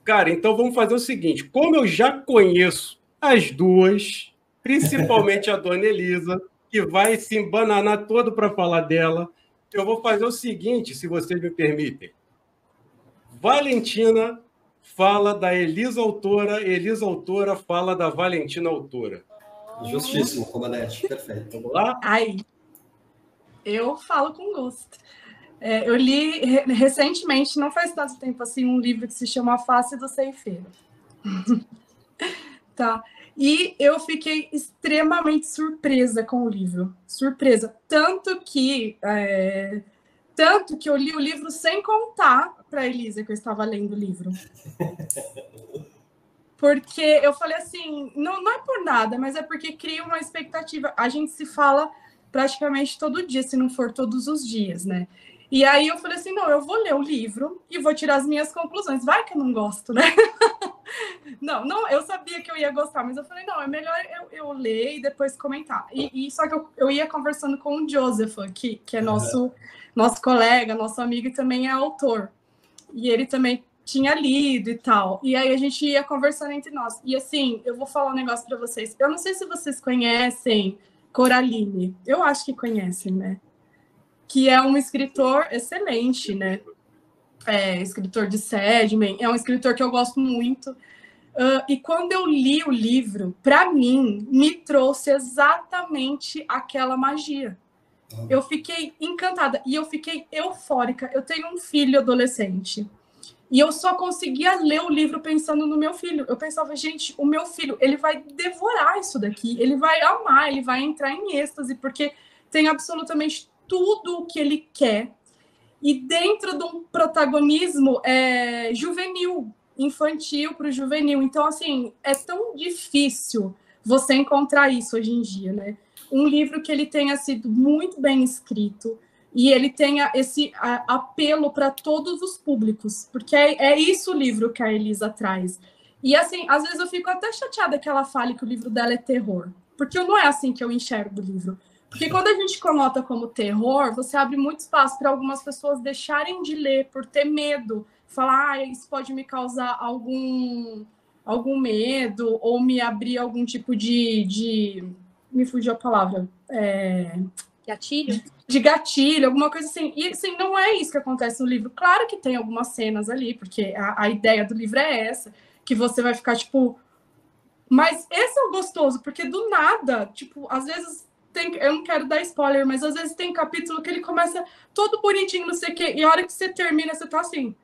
Cara, então vamos fazer o seguinte. Como eu já conheço as duas, principalmente a dona Elisa, que vai se embananar todo para falar dela, eu vou fazer o seguinte, se vocês me permitem. Valentina fala da Elisa autora fala da Valentina autora. Justíssimo, comandante. Perfeito. Vamos lá? Aí, eu falo com gosto. Eu li recentemente, não faz tanto tempo assim, um livro que se chama A Face do Ceifeiro. Tá. E eu fiquei extremamente surpresa com o livro. Surpresa. Tanto que eu li o livro sem contar para a Elisa que eu estava lendo o livro. Porque eu falei assim, não é por nada, mas é porque cria uma expectativa. A gente se fala praticamente todo dia, se não for todos os dias, né? E aí eu falei assim, não, eu vou ler o livro e vou tirar as minhas conclusões. Vai que eu não gosto, né? Não, eu sabia que eu ia gostar, mas eu falei, não, é melhor eu ler e depois comentar. E só que eu ia conversando com o Joseph, que é nosso colega, nosso amigo e também é autor. E ele também tinha lido e tal. E aí a gente ia conversando entre nós. E assim, eu vou falar um negócio para vocês. Eu não sei se vocês conhecem Coraline. Eu acho que conhecem, né? Que é um escritor excelente, né? Escritor de Sandman. É um escritor que eu gosto muito. E quando eu li o livro, para mim, me trouxe exatamente aquela magia. Eu fiquei encantada e eu fiquei eufórica. Eu tenho um filho adolescente e eu só conseguia ler o livro pensando no meu filho. Eu pensava, gente, o meu filho, ele vai devorar isso daqui, ele vai amar, ele vai entrar em êxtase, porque tem absolutamente tudo o que ele quer. E dentro de um protagonismo juvenil, infantil para o juvenil. Então, assim, é tão difícil você encontrar isso hoje em dia, né? Um livro que ele tenha sido muito bem escrito e ele tenha esse apelo para todos os públicos, porque é isso o livro que a Elisa traz. E, assim, às vezes eu fico até chateada que ela fale que o livro dela é terror, porque não é assim que eu enxergo o livro. Porque quando a gente conota como terror, você abre muito espaço para algumas pessoas deixarem de ler por ter medo, falar, isso pode me causar algum medo, ou me abrir algum tipo de me fugiu a palavra. Gatilho? De gatilho, alguma coisa assim. E assim, não é isso que acontece no livro. Claro que tem algumas cenas ali, porque a ideia do livro é essa, que você vai ficar, tipo... Mas esse é o gostoso, porque do nada, tipo, às vezes... eu não quero dar spoiler, mas às vezes tem capítulo que ele começa todo bonitinho, não sei o quê, e a hora que você termina, você tá assim...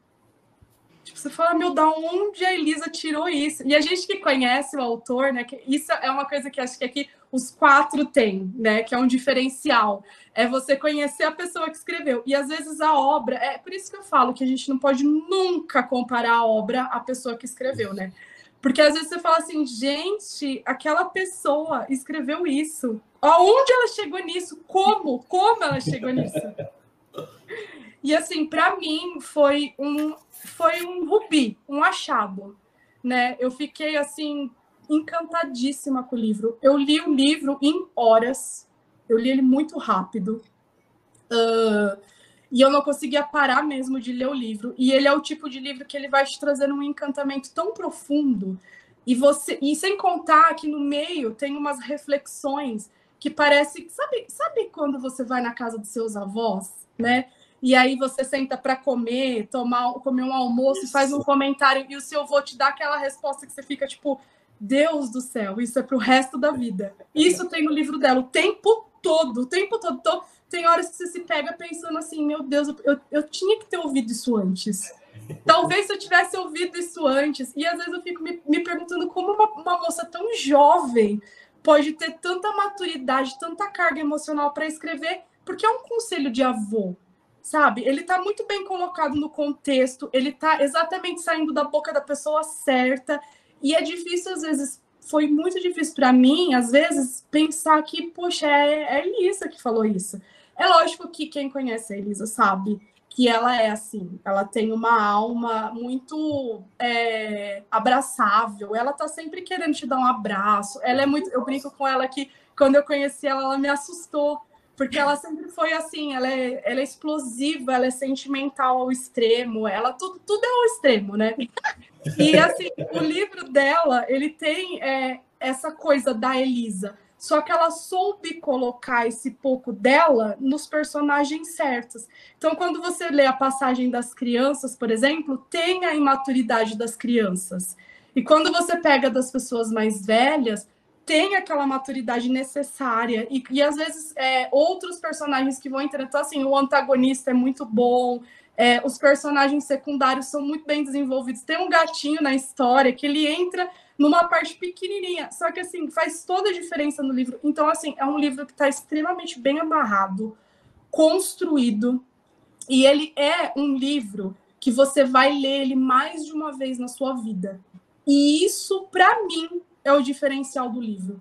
Tipo, você fala, meu, da onde a Elisa tirou isso? E a gente que conhece o autor, né, que isso é uma coisa que acho que aqui os 4 têm, né, que é um diferencial. É você conhecer a pessoa que escreveu. E às vezes a obra... É por isso que eu falo que a gente não pode nunca comparar a obra à pessoa que escreveu, né? Porque às vezes você fala assim, gente, aquela pessoa escreveu isso. Aonde ela chegou nisso? Como ela chegou nisso? E assim, para mim foi um rubi, um achado, né? Eu fiquei assim encantadíssima com o livro. Eu li o livro em horas. Eu li ele muito rápido. E eu não conseguia parar mesmo de ler o livro. E ele é o tipo de livro que ele vai te trazer um encantamento tão profundo. E sem contar que no meio tem umas reflexões que parece... Sabe quando você vai na casa dos seus avós, né? E aí você senta para comer um almoço e faz um comentário e o seu avô te dá aquela resposta que você fica tipo, Deus do céu, isso é pro resto da vida. Isso tem no livro dela o tempo todo. Então, tem horas que você se pega pensando assim, meu Deus, eu tinha que ter ouvido isso antes. Talvez se eu tivesse ouvido isso antes. E às vezes eu fico me perguntando como uma moça tão jovem pode ter tanta maturidade, tanta carga emocional para escrever, porque é um conselho de avô, sabe? Ele está muito bem colocado no contexto, ele está exatamente saindo da boca da pessoa certa. E é difícil, às vezes, foi muito difícil para mim, às vezes, pensar que, poxa, é a Elisa que falou isso. É lógico que quem conhece a Elisa sabe que ela é assim, ela tem uma alma muito abraçável, ela tá sempre querendo te dar um abraço, ela é muito, eu brinco com ela que quando eu conheci ela me assustou, Porque ela sempre foi assim, ela é explosiva, ela é sentimental ao extremo, ela tudo é ao extremo, né? E assim, o livro dela, ele tem essa coisa da Elisa, só que ela soube colocar esse pouco dela nos personagens certos. Então, quando você lê a passagem das crianças, por exemplo, tem a imaturidade das crianças. E quando você pega das pessoas mais velhas, tem aquela maturidade necessária. E às vezes, outros personagens que vão entrar. Então, assim, o antagonista é muito bom, os personagens secundários são muito bem desenvolvidos. Tem um gatinho na história que ele entra numa parte pequenininha, só que, assim, faz toda a diferença no livro. Então, assim, é um livro que está extremamente bem amarrado, construído, e ele é um livro que você vai ler ele mais de uma vez na sua vida. E isso, para mim, é o diferencial do livro.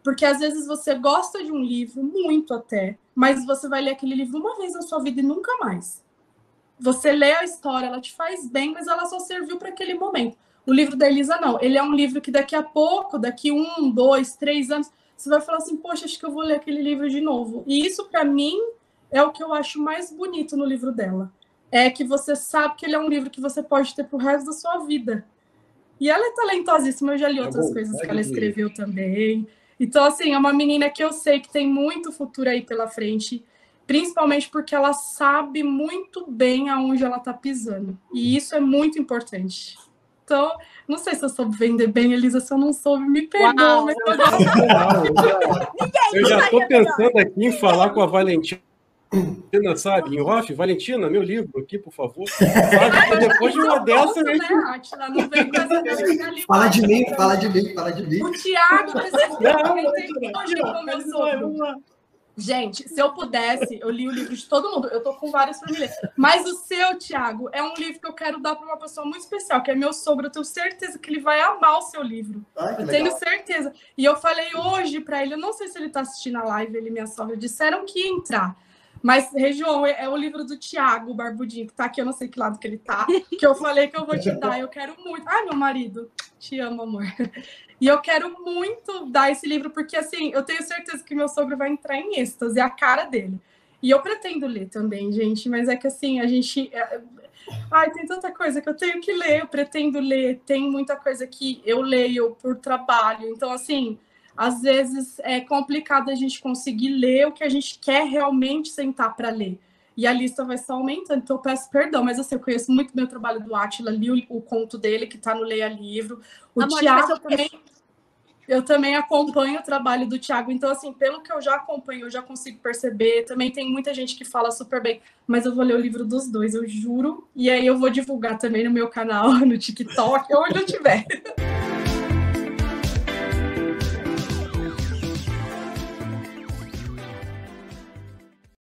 Porque, às vezes, você gosta de um livro, muito até, mas você vai ler aquele livro uma vez na sua vida e nunca mais. Você lê a história, ela te faz bem, mas ela só serviu para aquele momento. O livro da Elisa, não. Ele é um livro que daqui a pouco, daqui 1, 2, 3 anos, você vai falar assim, poxa, acho que eu vou ler aquele livro de novo. E isso, para mim, é o que eu acho mais bonito no livro dela. É que você sabe que ele é um livro que você pode ter pro resto da sua vida. E ela é talentosíssima, eu já li outras coisas que ela escreveu também. Então, assim, é uma menina que eu sei que tem muito futuro aí pela frente, principalmente porque ela sabe muito bem aonde ela está pisando. E isso é muito importante. Então, não sei se eu soube vender bem, Elisa, se eu não soube, me perdoa. Mas eu já estou pensando aqui em falar com a Valentina, sabe? Em off, Valentina, meu livro aqui, por favor. Sabe? Depois de uma dessa... Né, Átila? Não vem com essa fala de mim, fala de mim, fala de mim. O Thiago, por exemplo, com meu sogro. Gente, se eu pudesse, eu li o livro de todo mundo. Eu tô com vários para me ler. Mas o seu, Thiago, é um livro que eu quero dar para uma pessoa muito especial, que é meu sogro. Eu tenho certeza que ele vai amar o seu livro. Eu tenho certeza. E eu falei hoje para ele, eu não sei se ele tá assistindo a live, ele e minha sogra disseram que ia entrar. Mas, Região, é o livro do Thiago, o Barbudinho, que tá aqui, eu não sei que lado que ele tá, que eu falei que eu vou te dar. Eu quero muito. Ai, meu marido, te amo, amor. E eu quero muito dar esse livro, porque, assim, eu tenho certeza que meu sogro vai entrar em êxtase, é a cara dele. E eu pretendo ler também, gente, mas é que, assim, a gente... Ai, tem tanta coisa que eu tenho que ler, eu pretendo ler, tem muita coisa que eu leio por trabalho. Então, assim, às vezes é complicado a gente conseguir ler o que a gente quer realmente sentar para ler. E a lista vai só aumentando, então eu peço perdão, mas assim, eu conheço muito bem o trabalho do Átila, li o conto dele, que está no Leia Livro. O Thiago também, eu também acompanho o trabalho do Thiago, então assim, pelo que eu já acompanho, eu já consigo perceber, também tem muita gente que fala super bem, mas eu vou ler o livro dos dois, eu juro, e aí eu vou divulgar também no meu canal, no TikTok, onde eu tiver.